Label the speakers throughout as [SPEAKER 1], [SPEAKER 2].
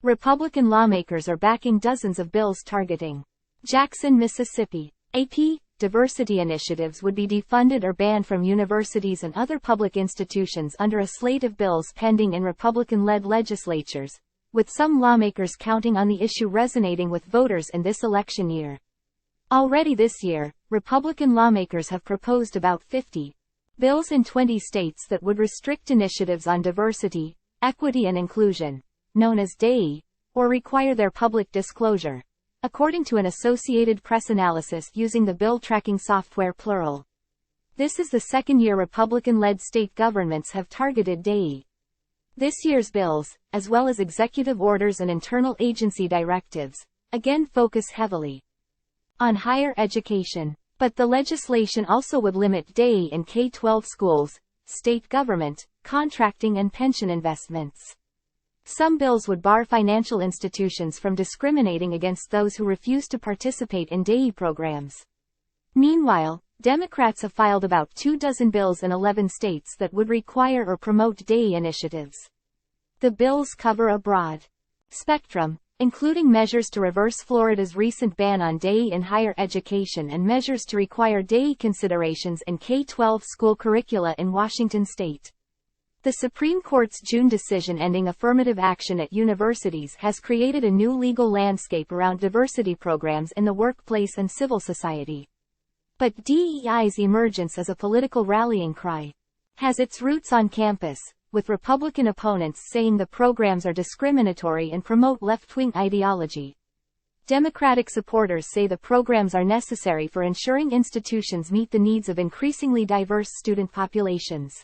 [SPEAKER 1] Republican lawmakers are backing dozens of bills targeting Jackson, Mississippi. AP, diversity initiatives would be defunded or banned from universities and other public institutions under a slate of bills pending in Republican-led legislatures, with some lawmakers counting on the issue resonating with voters in this election year. Already this year, Republican lawmakers have proposed about 50 bills in 20 states that would restrict initiatives on diversity, equity and inclusion, known as DEI, or require their public disclosure, according to an Associated Press analysis using the bill tracking software Plural. This is the second year Republican-led state governments have targeted DEI. This year's bills, as well as executive orders and internal agency directives, again focus heavily on higher education. But the legislation also would limit DEI in K-12 schools, state government, contracting and pension investments. Some bills would bar financial institutions from discriminating against those who refuse to participate in DEI programs. Meanwhile, Democrats have filed about 24 bills in 11 states that would require or promote DEI initiatives. The bills cover a broad spectrum, including measures to reverse Florida's recent ban on DEI in higher education and measures to require DEI considerations in K-12 school curricula in Washington state. The Supreme Court's June decision ending affirmative action at universities has created a new legal landscape around diversity programs in the workplace and civil society. But DEI's emergence as a political rallying cry has its roots on campus, with Republican opponents saying the programs are discriminatory and promote left-wing ideology. Democratic supporters say the programs are necessary for ensuring institutions meet the needs of increasingly diverse student populations.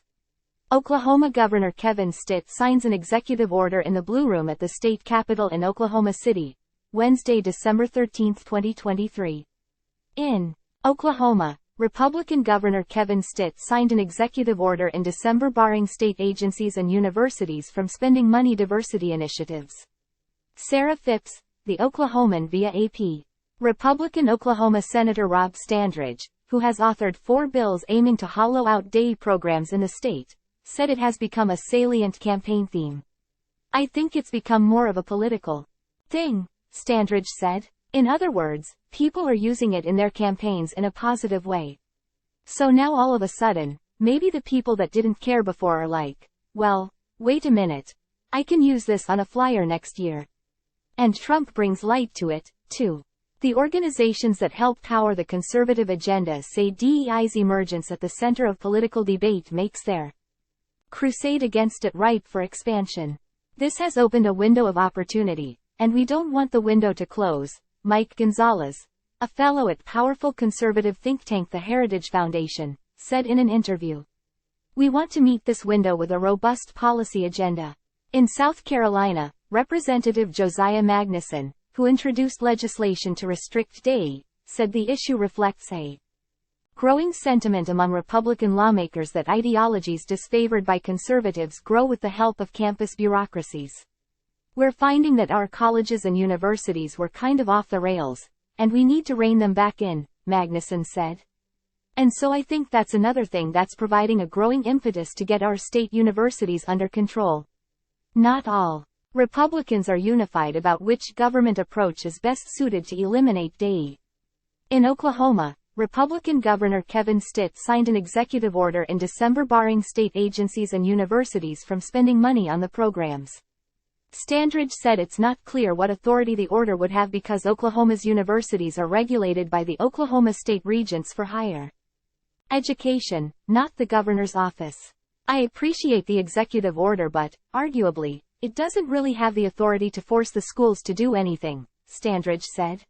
[SPEAKER 1] Oklahoma Governor Kevin Stitt signs an executive order in the Blue Room at the state capitol in Oklahoma City, Wednesday, December 13, 2023. In Oklahoma, Republican Governor Kevin Stitt signed an executive order in December barring state agencies and universities from spending money diversity initiatives. Sarah Phipps, the Oklahoman via AP. Republican Oklahoma Senator Rob Standridge, who has authored 4 bills aiming to hollow out DEI programs in the state, said it has become a salient campaign theme. "I think it's become more of a political thing," Standridge said. In other words, people are using it in their campaigns in a positive way. So now all of a sudden, maybe the people that didn't care before are like, well, wait a minute. I can use this on a flyer next year. And Trump brings light to it, too. The organizations that help power the conservative agenda say DEI's emergence at the center of political debate makes their crusade against it ripe for expansion. "This has opened a window of opportunity, and we don't want the window to close," Mike Gonzalez, a fellow at powerful conservative think tank the Heritage Foundation, said in an interview. "We want to meet this window with a robust policy agenda." In South Carolina, Representative Josiah Magnuson, who introduced legislation to restrict DEI, said the issue reflects a growing sentiment among Republican lawmakers that ideologies disfavored by conservatives grow with the help of campus bureaucracies. "We're finding that our colleges and universities were kind of off the rails, and we need to rein them back in," Magnuson said. "And so I think that's another thing that's providing a growing impetus to get our state universities under control." Not all Republicans are unified about which government approach is best suited to eliminate DEI. In Oklahoma, Republican Governor Kevin Stitt signed an executive order in December barring state agencies and universities from spending money on the programs. Standridge said it's not clear what authority the order would have because Oklahoma's universities are regulated by the Oklahoma State Regents for Higher Education, not the governor's office. "I appreciate the executive order but, arguably, it doesn't really have the authority to force the schools to do anything," Standridge said.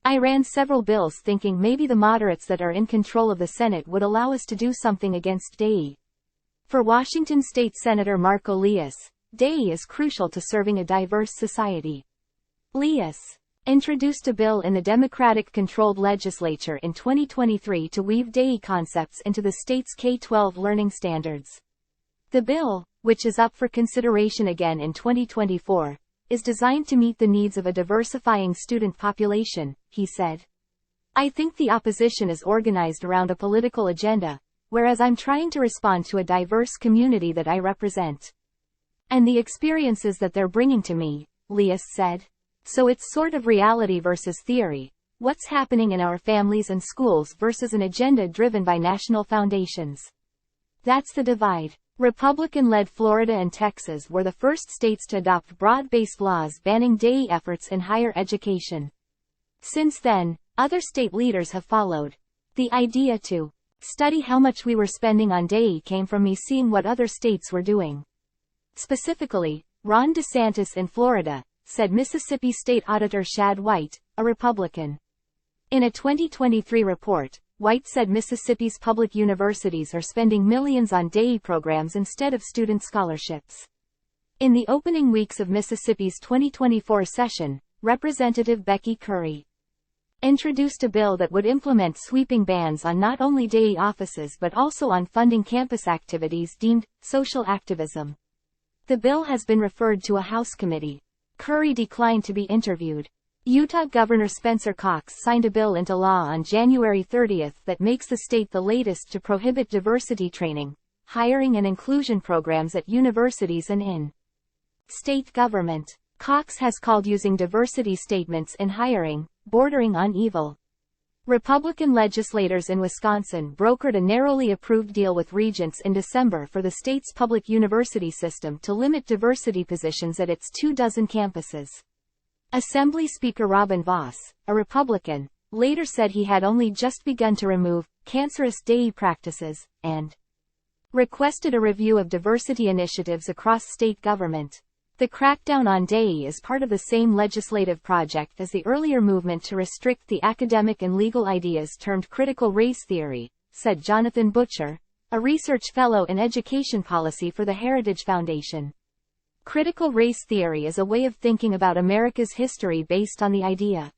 [SPEAKER 1] "I ran several bills thinking maybe the moderates that are in control of the Senate would allow us to do something against DEI." For Washington State Senator Marco Leas, DEI is crucial to serving a diverse society. Leas introduced a bill in the Democratic-controlled legislature in 2023 to weave DEI concepts into the state's K-12 learning standards. The bill, which is up for consideration again in 2024, is designed to meet the needs of a diversifying student population, he said. "I think the opposition is organized around a political agenda, whereas I'm trying to respond to a diverse community that I represent. And the experiences that they're bringing to me, Leas said. So it's sort of reality versus theory. What's happening in our families and schools versus an agenda driven by national foundations. That's the divide. Republican-led Florida and Texas were the first states to adopt broad-based laws banning DEI efforts in higher education. Since then, other state leaders have followed. The idea to study how much we were spending on DEI came from me seeing what other states were doing. Specifically, Ron DeSantis in Florida, said Mississippi State Auditor Shad White, a Republican. In a 2023 report, White said Mississippi's public universities are spending millions on DEI programs instead of student scholarships. In the opening weeks of Mississippi's 2024 session, Representative Becky Curry introduced a bill that would implement sweeping bans on not only DEI offices but also on funding campus activities deemed social activism. The bill has been referred to a House committee. Curry declined to be interviewed. Utah Governor Spencer Cox signed a bill into law on January 30 that makes the state the latest to prohibit diversity training, hiring and inclusion programs at universities and in state government. Cox has called using diversity statements in hiring, bordering on evil. Republican legislators in Wisconsin brokered a narrowly approved deal with regents in December for the state's public university system to limit diversity positions at its 24 campuses. Assembly Speaker Robin Vos, a Republican, later said he had only just begun to remove cancerous DEI practices, and requested a review of diversity initiatives across state government. The crackdown on DEI is part of the same legislative project as the earlier movement to restrict the academic and legal ideas termed critical race theory, said Jonathan Butcher, a research fellow in education policy for the Heritage Foundation. Critical race theory is a way of thinking about America's history based on the idea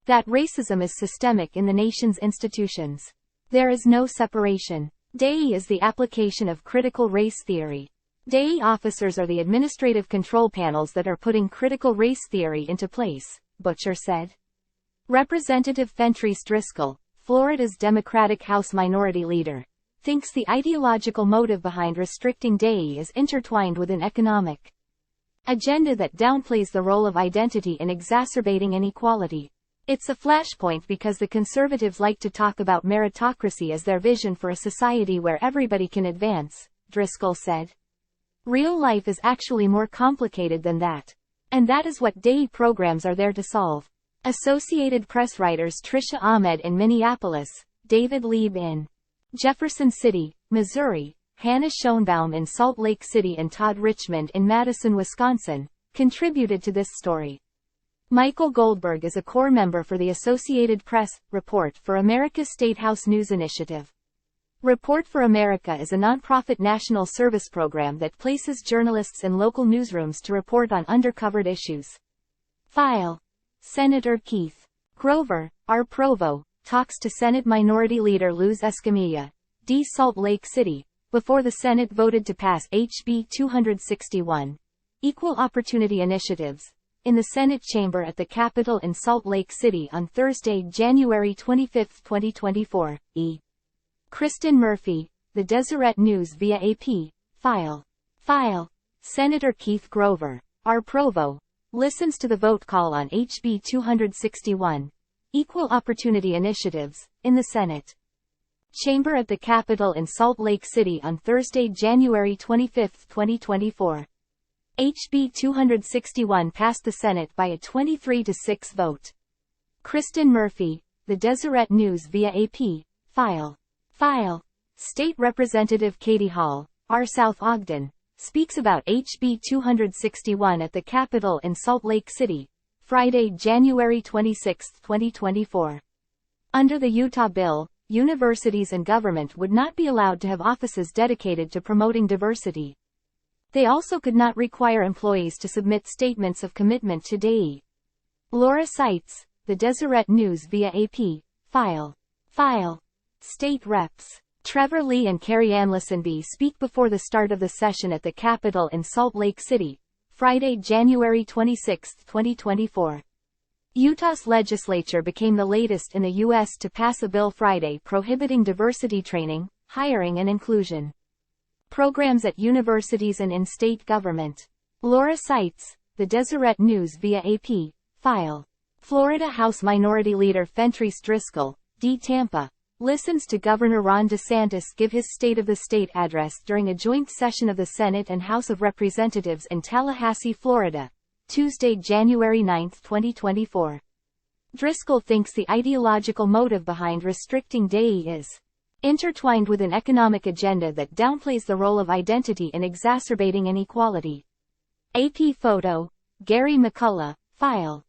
[SPEAKER 1] that racism is systemic in the nation's institutions. There is no separation. DEI is the application of critical race theory. DEI officers are the administrative control panels that are putting critical race theory into place, Butcher said. Representative Fentrice Driscoll, Florida's Democratic House Minority Leader, thinks the ideological motive behind restricting DEI is intertwined with an economic agenda that downplays the role of identity in exacerbating inequality. It's a flashpoint because the conservatives like to talk about meritocracy as their vision for a society where everybody can advance, Driscoll said. Real life is actually more complicated than that. And that is what DEI programs are there to solve. Associated Press writers Tricia Ahmed in Minneapolis, David Lieb in Jefferson City, Missouri, Hannah Schoenbaum in Salt Lake City and Todd Richmond in Madison, Wisconsin, contributed to this story. Michael Goldberg is a core member for the Associated Press, Report for America's State House News Initiative. Report for America is a nonprofit national service program that places journalists in local newsrooms to report on undercovered issues. File. Senator Keith Grover, R. Provo, talks to Senate Minority Leader Luz Escamilla, D. Salt Lake City, before the Senate voted to pass HB 261, Equal Opportunity Initiatives, in the Senate chamber at the Capitol in Salt Lake City on Thursday, January 25, 2024, E. Kristen Murphy, The Deseret News via AP, File. Senator Keith Grover, R. Provo, listens to the vote call on HB 261, Equal Opportunity Initiatives, in the Senate chamber at the Capitol in Salt Lake City on Thursday, January 25, 2024. HB 261 passed the Senate by a 23-6 vote. Kristen Murphy, The Deseret News via AP, File. State Representative Katie Hall, R. South Ogden, speaks about HB 261 at the Capitol in Salt Lake City, Friday, January 26, 2024. Under the Utah bill, universities and government would not be allowed to have offices dedicated to promoting diversity. They also could not require employees to submit statements of commitment to DEI. Laura Seitz, The Deseret News via AP, File. State Reps. Trevor Lee and Carrie Ann Lisenby speak before the start of the session at the Capitol in Salt Lake City, Friday, January 26, 2024. Utah's legislature became the latest in the U.S. to pass a bill Friday prohibiting diversity training, hiring and inclusion programs at universities and in state government. Laura Seitz, The Deseret News via AP. File. Florida House Minority Leader Fentrice Driscoll, D. Tampa, listens to Governor Ron DeSantis give his State of the State address during a joint session of the Senate and House of Representatives in Tallahassee, Florida, Tuesday, January 9, 2024. Driscoll thinks the ideological motive behind restricting DAI is intertwined with an economic agenda that downplays the role of identity in exacerbating inequality. AP photo, Gary McCullough, file.